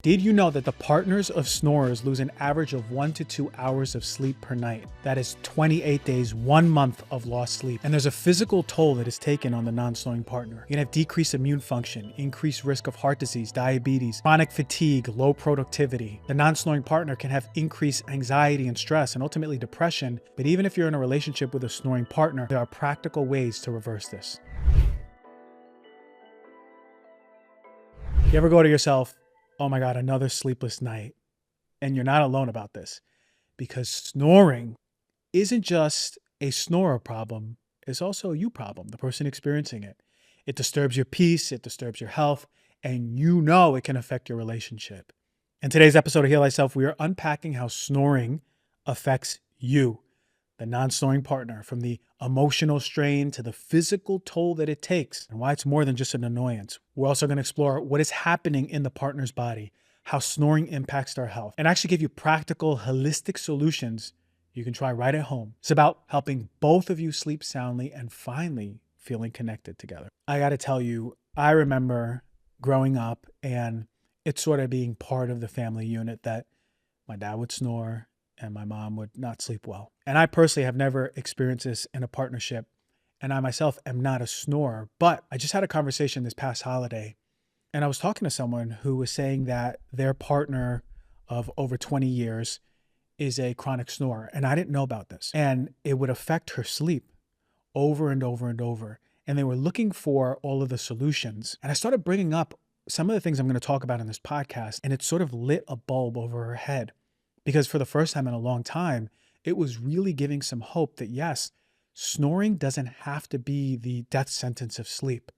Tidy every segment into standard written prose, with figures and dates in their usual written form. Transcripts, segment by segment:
Did you know that the partners of snorers lose an average of 1 to 2 hours of sleep per night? That is 28 days, 1 month of lost sleep. And there's a physical toll that is taken on the non-snoring partner. You can have decreased immune function, increased risk of heart disease, diabetes, chronic fatigue, low productivity. The non-snoring partner can have increased anxiety and stress and ultimately depression. But even if you're in a relationship with a snoring partner, there are practical ways to reverse this. You ever go to yourself, oh my God, another sleepless night? And you're not alone about this, because snoring isn't just a snorer problem, it's also a you problem, the person experiencing it. It disturbs your peace, it disturbs your health, and you know it can affect your relationship. In today's episode of Heal Thyself, we are unpacking how snoring affects you, the non-snoring partner, from the emotional strain to the physical toll that it takes, and why it's more than just an annoyance. We're also going to explore what is happening in the partner's body, how snoring impacts their health, and actually give you practical, holistic solutions you can try right at home. It's about helping both of you sleep soundly and finally feeling connected together. I got to tell you, I remember growing up and it sort of being part of the family unit that my dad would snore and my mom would not sleep well. And I personally have never experienced this in a partnership. And I myself am not a snorer, but I just had a conversation this past holiday. And I was talking to someone who was saying that their partner of over 20 years is a chronic snorer. And I didn't know about this. And it would affect her sleep over and over and over. And they were looking for all of the solutions. And I started bringing up some of the things I'm going to talk about in this podcast. And it sort of lit a bulb over her head. Because for the first time in a long time, it was really giving some hope that yes, snoring doesn't have to be the death sentence of sleep.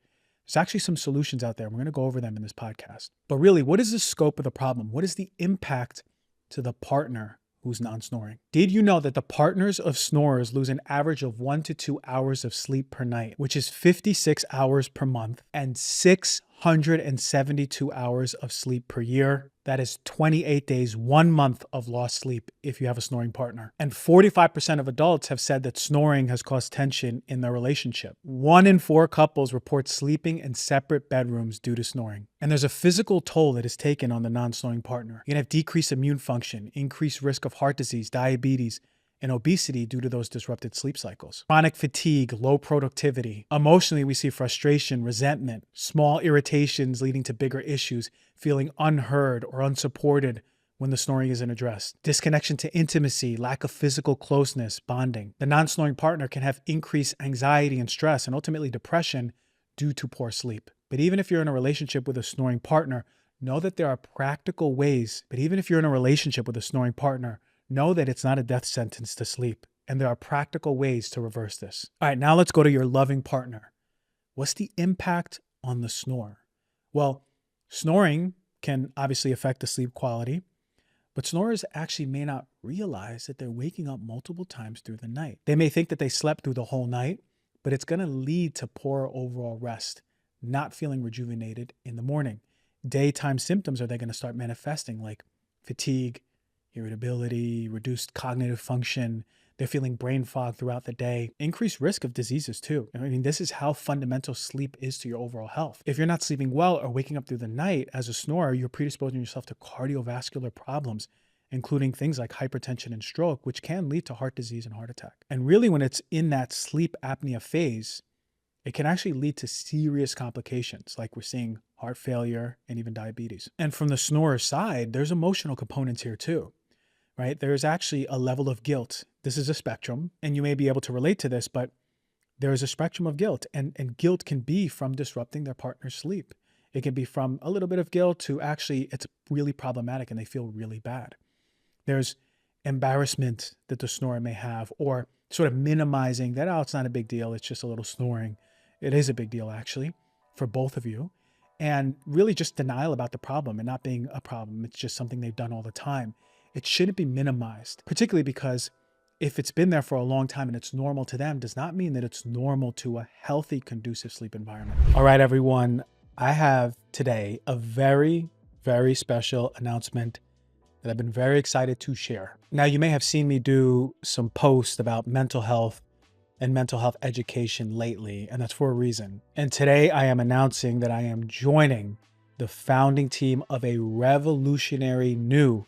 There's actually some solutions out there. We're going to go over them in this podcast. But really, what is the scope of the problem? What is the impact to the partner who's non-snoring? Did you know that the partners of snorers lose an average of 1 to 2 hours of sleep per night, which is 56 hours per month and 672 hours of sleep per year? That is 28 days, 1 month of lost sleep if you have a snoring partner. And 45% of adults have said that snoring has caused tension in their relationship. 1 in 4 couples report sleeping in separate bedrooms due to snoring. And there's a physical toll that is taken on the non-snoring partner. You can have decreased immune function, increased risk of heart disease, diabetes, and obesity due to those disrupted sleep cycles. Chronic fatigue, low productivity. Emotionally, we see frustration, resentment, small irritations leading to bigger issues, feeling unheard or unsupported when the snoring isn't addressed. Disconnection to intimacy, lack of physical closeness, bonding. The non-snoring partner can have increased anxiety and stress and ultimately depression due to poor sleep. But even if you're in a relationship with a snoring partner, know that there are practical ways. Know that it's not a death sentence to sleep, and there are practical ways to reverse this. All right, now let's go to your loving partner. What's the impact on the snore? Well, snoring can obviously affect the sleep quality, but snorers actually may not realize that they're waking up multiple times through the night. They may think that they slept through the whole night, but it's going to lead to poor overall rest, not feeling rejuvenated in the morning. Daytime symptoms are they going to start manifesting, like fatigue, irritability, reduced cognitive function. They're feeling brain fog throughout the day. Increased risk of diseases too. I mean, this is how fundamental sleep is to your overall health. If you're not sleeping well or waking up through the night as a snorer, you're predisposing yourself to cardiovascular problems, including things like hypertension and stroke, which can lead to heart disease and heart attack. And really, when it's in that sleep apnea phase, it can actually lead to serious complications, like we're seeing heart failure and even diabetes. And from the snorer side, there's emotional components here too. Right? There's actually a level of guilt. This is a spectrum, and you may be able to relate to this, but there is a spectrum of guilt, and guilt can be from disrupting their partner's sleep. It can be from a little bit of guilt to actually it's really problematic and they feel really bad. There's embarrassment that the snorer may have, or sort of minimizing that, oh, it's not a big deal, it's just a little snoring. It is a big deal actually for both of you. And really just denial about the problem and not being a problem. It's just something they've done all the time. It shouldn't be minimized, particularly because if it's been there for a long time and it's normal to them, does not mean that it's normal to a healthy, conducive sleep environment. All right, everyone, I have today a very, very special announcement that I've been very excited to share. Now, you may have seen me do some posts about mental health and mental health education lately, and that's for a reason. And today I am announcing that I am joining the founding team of a revolutionary new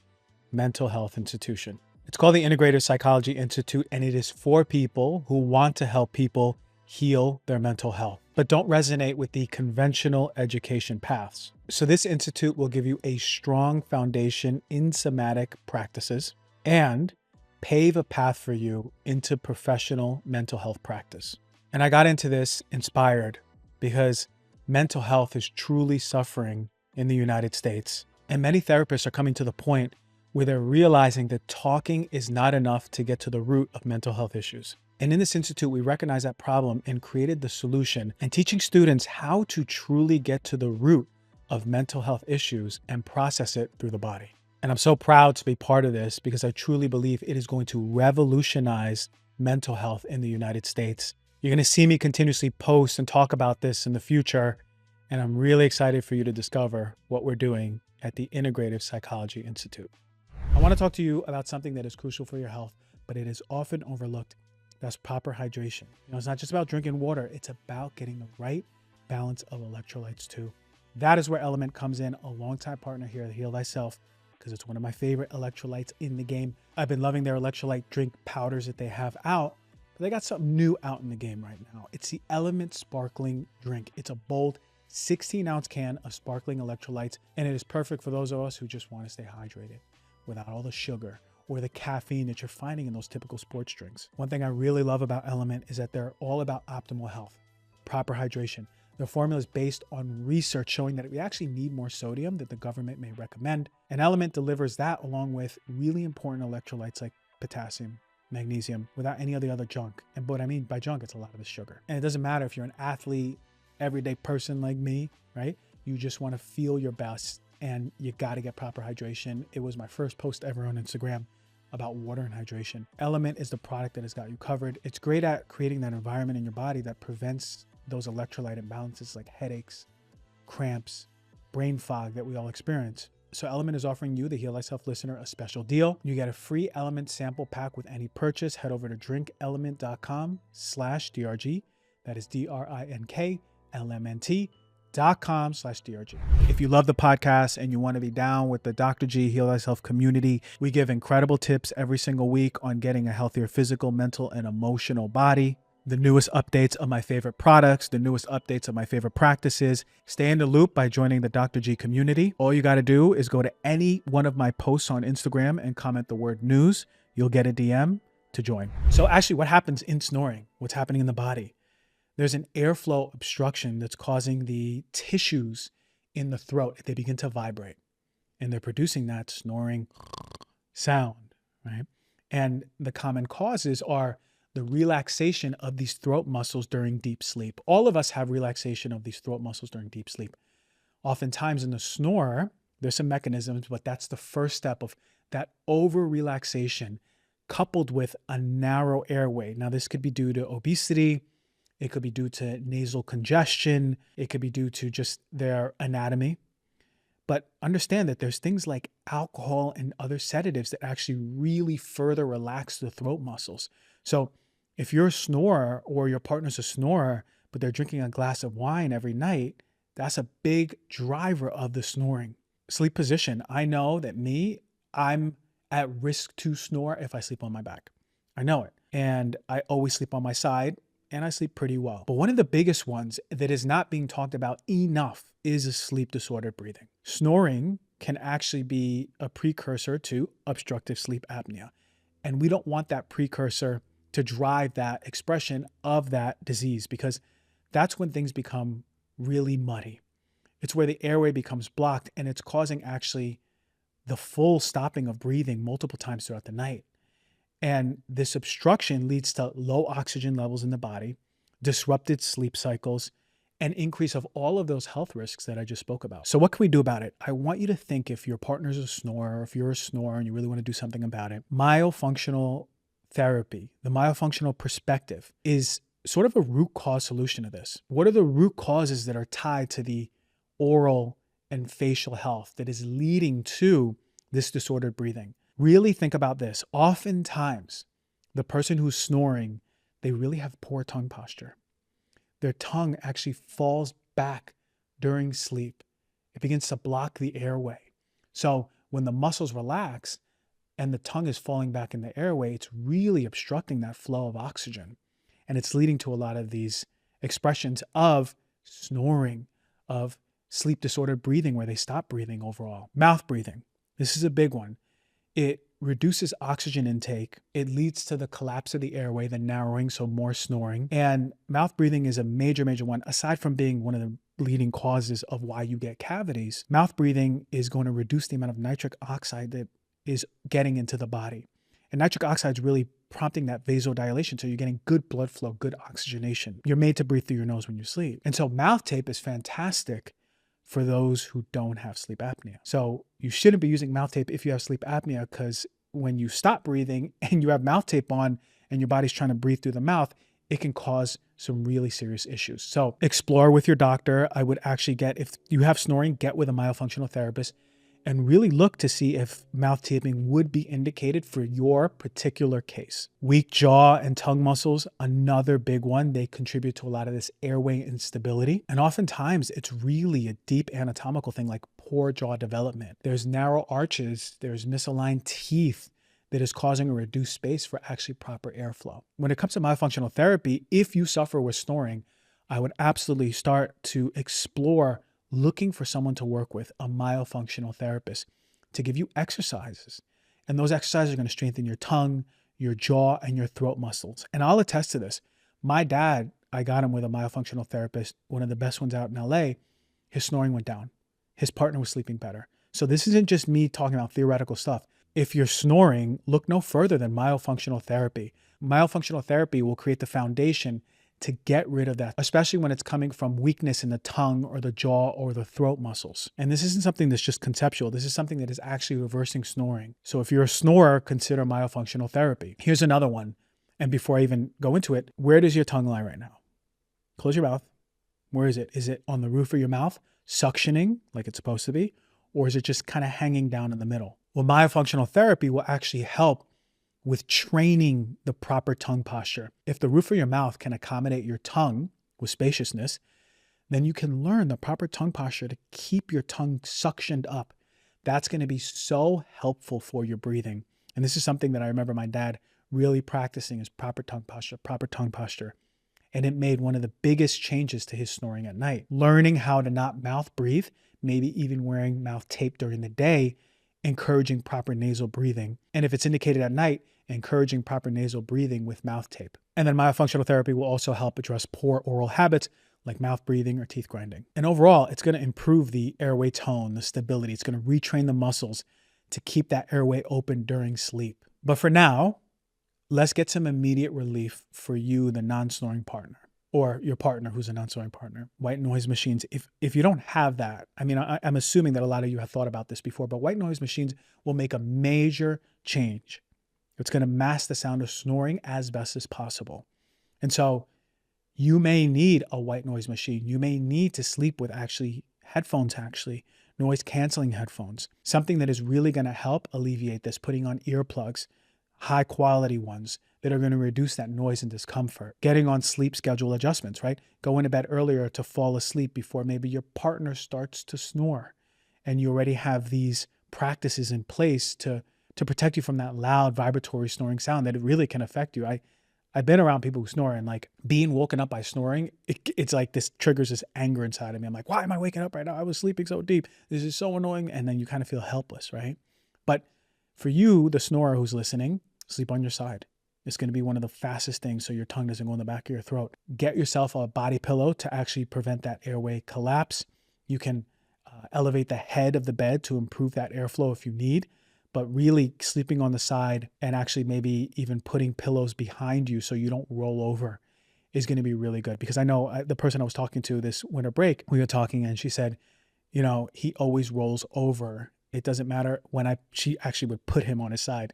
mental health institution. It's called the Integrative Psychology Institute, and it is for people who want to help people heal their mental health, but don't resonate with the conventional education paths. So this institute will give you a strong foundation in somatic practices and pave a path for you into professional mental health practice. And I got into this inspired because mental health is truly suffering in the United States. And many therapists are coming to the point where they're realizing that talking is not enough to get to the root of mental health issues. And in this institute, we recognize that problem and created the solution and teaching students how to truly get to the root of mental health issues and process it through the body. And I'm so proud to be part of this because I truly believe it is going to revolutionize mental health in the United States. You're going to see me continuously post and talk about this in the future. And I'm really excited for you to discover what we're doing at the Integrative Psychology Institute. I want to talk to you about something that is crucial for your health, but it is often overlooked. That's proper hydration. It's not just about drinking water. It's about getting the right balance of electrolytes too. That is where LMNT comes in, a longtime partner here at Heal Thyself, because it's one of my favorite electrolytes in the game. I've been loving their electrolyte drink powders that they have out, but they got something new out in the game right now. It's the LMNT Sparkling Drink. It's a bold 16-ounce can of sparkling electrolytes, and it is perfect for those of us who just want to stay hydrated without all the sugar or the caffeine that you're finding in those typical sports drinks. One thing I really love about LMNT is that they're all about optimal health, proper hydration. Their formula is based on research showing that we actually need more sodium than the government may recommend. And LMNT delivers that along with really important electrolytes like potassium, magnesium, without any of the other junk. And what I mean by junk, it's a lot of the sugar. And it doesn't matter if you're an athlete, everyday person like me, right? You just want to feel your best and you got to get proper hydration. It was my first post ever on Instagram about water and hydration. LMNT is the product that has got you covered. It's great at creating that environment in your body that prevents those electrolyte imbalances like headaches, cramps, brain fog that we all experience. So LMNT is offering you, the Heal Thyself listener, a special deal. You get a free LMNT sample pack with any purchase. Head over to drinklmnt.com/DRG. That is DRINKLMNT.com/DRG. If you love the podcast and you want to be down with the Dr. G Heal Thyself community, we give incredible tips every single week on getting a healthier physical, mental, and emotional body. The newest updates of my favorite products, the newest updates of my favorite practices. Stay in the loop by joining the Dr. G community. All you got to do is go to any one of my posts on Instagram and comment the word news. You'll get a DM to join. So actually what happens in snoring, what's happening in the body? There's an airflow obstruction that's causing the tissues in the throat. They begin to vibrate and they're producing that snoring sound, right? And the common causes are the relaxation of these throat muscles during deep sleep. All of us have relaxation of these throat muscles during deep sleep. Oftentimes in the snorer, there's some mechanisms, but that's the first step of that over relaxation coupled with a narrow airway. Now, this could be due to obesity. It could be due to nasal congestion. It could be due to just their anatomy. But understand that there's things like alcohol and other sedatives that actually really further relax the throat muscles. So if you're a snorer or your partner's a snorer, but they're drinking a glass of wine every night, that's a big driver of the snoring. Sleep position. I know that I'm at risk to snore if I sleep on my back. I know it. And I always sleep on my side and I sleep pretty well. But one of the biggest ones that is not being talked about enough is sleep disordered breathing. Snoring can actually be a precursor to obstructive sleep apnea. And we don't want that precursor to drive that expression of that disease because that's when things become really muddy. It's where the airway becomes blocked and it's causing actually the full stopping of breathing multiple times throughout the night. And this obstruction leads to low oxygen levels in the body, disrupted sleep cycles, and increase of all of those health risks that I just spoke about. So what can we do about it? I want you to think if your partner's a snorer, or if you're a snorer and you really want to do something about it, myofunctional therapy, the myofunctional perspective is sort of a root cause solution to this. What are the root causes that are tied to the oral and facial health that is leading to this disordered breathing? Really think about this. Oftentimes, the person who's snoring, they really have poor tongue posture. Their tongue actually falls back during sleep it begins to block the airway. So when the muscles relax and the tongue is falling back in the airway, it's really obstructing that flow of oxygen. And it's leading to a lot of these expressions of snoring, of sleep disordered breathing, where they stop breathing overall. Mouth breathing. This is a big one. It reduces oxygen intake. It leads to the collapse of the airway, the narrowing, so more snoring. And mouth breathing is a major, major one. Aside from being one of the leading causes of why you get cavities, mouth breathing is going to reduce the amount of nitric oxide that is getting into the body. And nitric oxide is really prompting that vasodilation. So you're getting good blood flow, good oxygenation. You're made to breathe through your nose when you sleep. And so mouth tape is fantastic for those who don't have sleep apnea. So you shouldn't be using mouth tape if you have sleep apnea, because when you stop breathing and you have mouth tape on and your body's trying to breathe through the mouth, it can cause some really serious issues. So explore with your doctor. I would actually if you have snoring, get with a myofunctional therapist and really look to see if mouth taping would be indicated for your particular case. Weak jaw and tongue muscles, another big one. They contribute to a lot of this airway instability. And oftentimes it's really a deep anatomical thing like poor jaw development. There's narrow arches, there's misaligned teeth that is causing a reduced space for actually proper airflow. When it comes to myofunctional therapy, if you suffer with snoring, I would absolutely start to explore looking for someone to work with, a myofunctional therapist, to give you exercises. And those exercises are going to strengthen your tongue, your jaw, and your throat muscles. And I'll attest to this. My dad, I got him with a myofunctional therapist, one of the best ones out in LA. His snoring went down. His partner was sleeping better. So this isn't just me talking about theoretical stuff. If you're snoring, look no further than myofunctional therapy. Myofunctional therapy will create the foundation to get rid of that, especially when it's coming from weakness in the tongue or the jaw or the throat muscles. And this isn't something that's just conceptual. This is something that is actually reversing snoring. So if you're a snorer, consider myofunctional therapy. Here's another one. And before I even go into it, where does your tongue lie right now? Close your mouth. Where is it? Is it on the roof of your mouth, suctioning like it's supposed to be? Or is it just kind of hanging down in the middle? Well, myofunctional therapy will actually help with training the proper tongue posture. If the roof of your mouth can accommodate your tongue with spaciousness, then you can learn the proper tongue posture to keep your tongue suctioned up. That's going to be so helpful for your breathing. And this is something that I remember my dad really practicing, is proper tongue posture. And it made one of the biggest changes to his snoring at night. Learning how to not mouth breathe, maybe even wearing mouth tape during the day, encouraging proper nasal breathing. And if it's indicated at night, encouraging proper nasal breathing with mouth tape. And then myofunctional therapy will also help address poor oral habits like mouth breathing or teeth grinding. And overall, it's going to improve the airway tone, the stability. It's going to retrain the muscles to keep that airway open during sleep. But for now, let's get some immediate relief for you, the non-snoring partner, or your partner who's a non-snoring partner. White noise machines. If you don't have that, I mean, I'm assuming that a lot of you have thought about this before, but white noise machines will make a major change. It's going to mask the sound of snoring as best as possible. And so you may need a white noise machine. You may need to sleep with headphones, noise canceling headphones, something that is really going to help alleviate this, putting on earplugs, high quality ones that are going to reduce that noise and discomfort, getting on sleep schedule adjustments, right? Going to bed earlier to fall asleep before maybe your partner starts to snore. And you already have these practices in place to protect you from that loud vibratory snoring sound that it really can affect you. I've been around people who snore, and like being woken up by snoring, it's like this triggers this anger inside of me. I'm like, why am I waking up right now? I was sleeping so deep. This is so annoying. And then you kind of feel helpless, right? But for you, the snorer who's listening, sleep on your side. It's going to be one of the fastest things so your tongue doesn't go in the back of your throat. Get yourself a body pillow to actually prevent that airway collapse. You can elevate the head of the bed to improve that airflow if you need. But really sleeping on the side and actually maybe even putting pillows behind you so you don't roll over is going to be really good. Because I know the person I was talking to this winter break, we were talking and she said, he always rolls over. It doesn't matter she actually would put him on his side.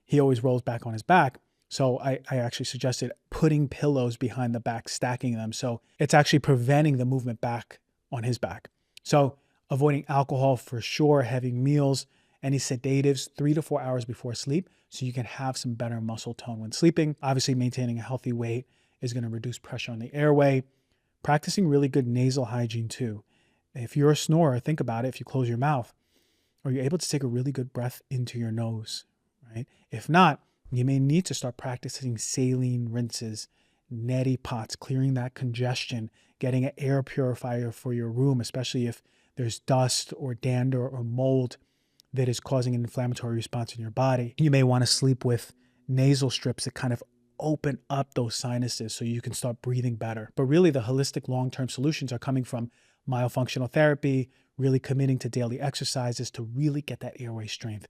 He always rolls back on his back. So I actually suggested putting pillows behind the back, stacking them. So it's actually preventing the movement back on his back. So avoiding alcohol for sure, heavy meals, any sedatives 3 to 4 hours before sleep so you can have some better muscle tone when sleeping. Obviously, maintaining a healthy weight is going to reduce pressure on the airway. Practicing really good nasal hygiene too. If you're a snorer, think about it. If you close your mouth, are you able to take a really good breath into your nose, right? If not, you may need to start practicing saline rinses, neti pots, clearing that congestion, getting an air purifier for your room, especially if there's dust or dander or mold that is causing an inflammatory response in your body. You may want to sleep with nasal strips that kind of open up those sinuses so you can start breathing better. But really, the holistic long-term solutions are coming from myofunctional therapy, really committing to daily exercises to really get that airway strength.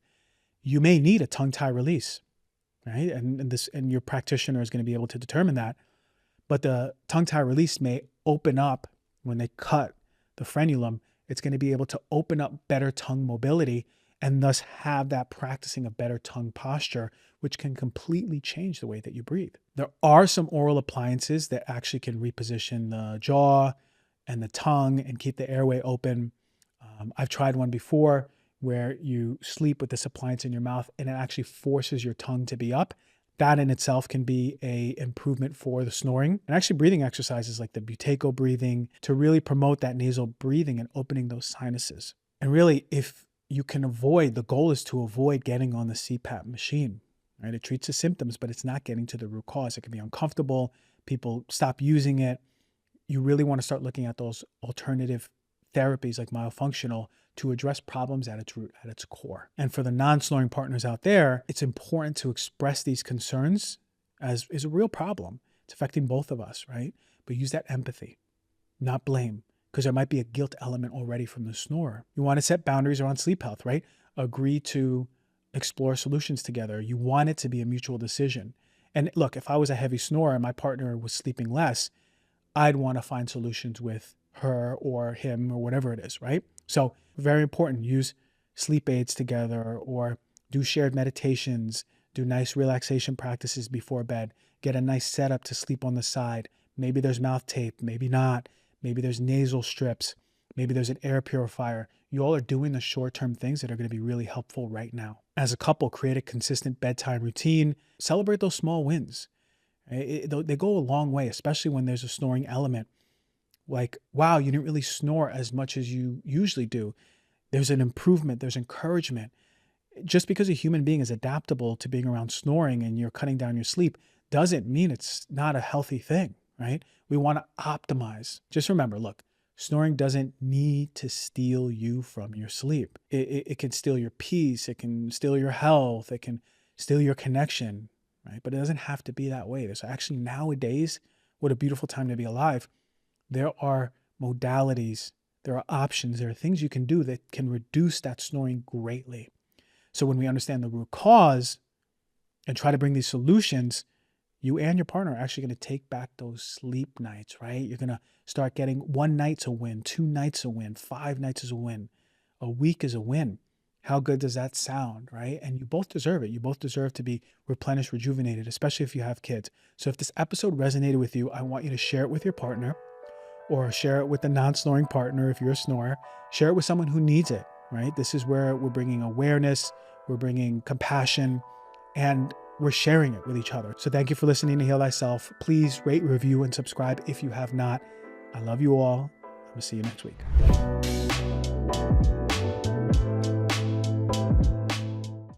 You may need a tongue tie release, right? And your practitioner is going to be able to determine that. But the tongue tie release may open up when they cut the frenulum. It's going to be able to open up better tongue mobility and thus have that practicing of better tongue posture, which can completely change the way that you breathe. There are some oral appliances that actually can reposition the jaw and the tongue and keep the airway open. I've tried one before where you sleep with this appliance in your mouth and it actually forces your tongue to be up. That in itself can be an improvement for the snoring. And actually breathing exercises like the Buteyko breathing to really promote that nasal breathing and opening those sinuses. And really, if you can avoid, the goal is to avoid getting on the CPAP machine, right? It treats the symptoms, but it's not getting to the root cause. It can be uncomfortable. People stop using it. You really want to start looking at those alternative therapies like myofunctional to address problems at its root, at its core. And for the non-snoring partners out there, it's important to express these concerns as is a real problem. It's affecting both of us, right? But use that empathy, not blame, because there might be a guilt element already from the snorer. You want to set boundaries around sleep health, right? Agree to explore solutions together. You want it to be a mutual decision. And look, if I was a heavy snorer and my partner was sleeping less, I'd want to find solutions with her or him or whatever it is, right? So very important, use sleep aids together or do shared meditations, do nice relaxation practices before bed, get a nice setup to sleep on the side. Maybe there's mouth tape, maybe not. Maybe there's nasal strips. Maybe there's an air purifier. You all are doing the short-term things that are going to be really helpful right now. As a couple, create a consistent bedtime routine. Celebrate those small wins. They go a long way, especially when there's a snoring element. Like, wow, you didn't really snore as much as you usually do. There's an improvement. There's encouragement. Just because a human being is adaptable to being around snoring and you're cutting down your sleep doesn't mean it's not a healthy thing, right? We want to optimize. Just remember, look, snoring doesn't need to steal you from your sleep. It can steal your peace. It can steal your health. It can steal your connection, right? But it doesn't have to be that way. There's actually nowadays, what a beautiful time to be alive. There are modalities, there are options, there are things you can do that can reduce that snoring greatly. So when we understand the root cause and try to bring these solutions, you and your partner are actually going to take back those sleep nights, right? You're going to start getting 1 night's a win, 2 nights a win, 5 nights is a win, a week is a win. How good does that sound, right? And you both deserve it. You both deserve to be replenished, rejuvenated, especially if you have kids. So if this episode resonated with you, I want you to share it with your partner or share it with a non-snoring partner if you're a snorer. Share it with someone who needs it, right? This is where we're bringing awareness, we're bringing compassion, and we're sharing it with each other. So thank you for listening to Heal Thyself. Please rate, review, and subscribe if you have not. I love you all. I'm going to see you next week.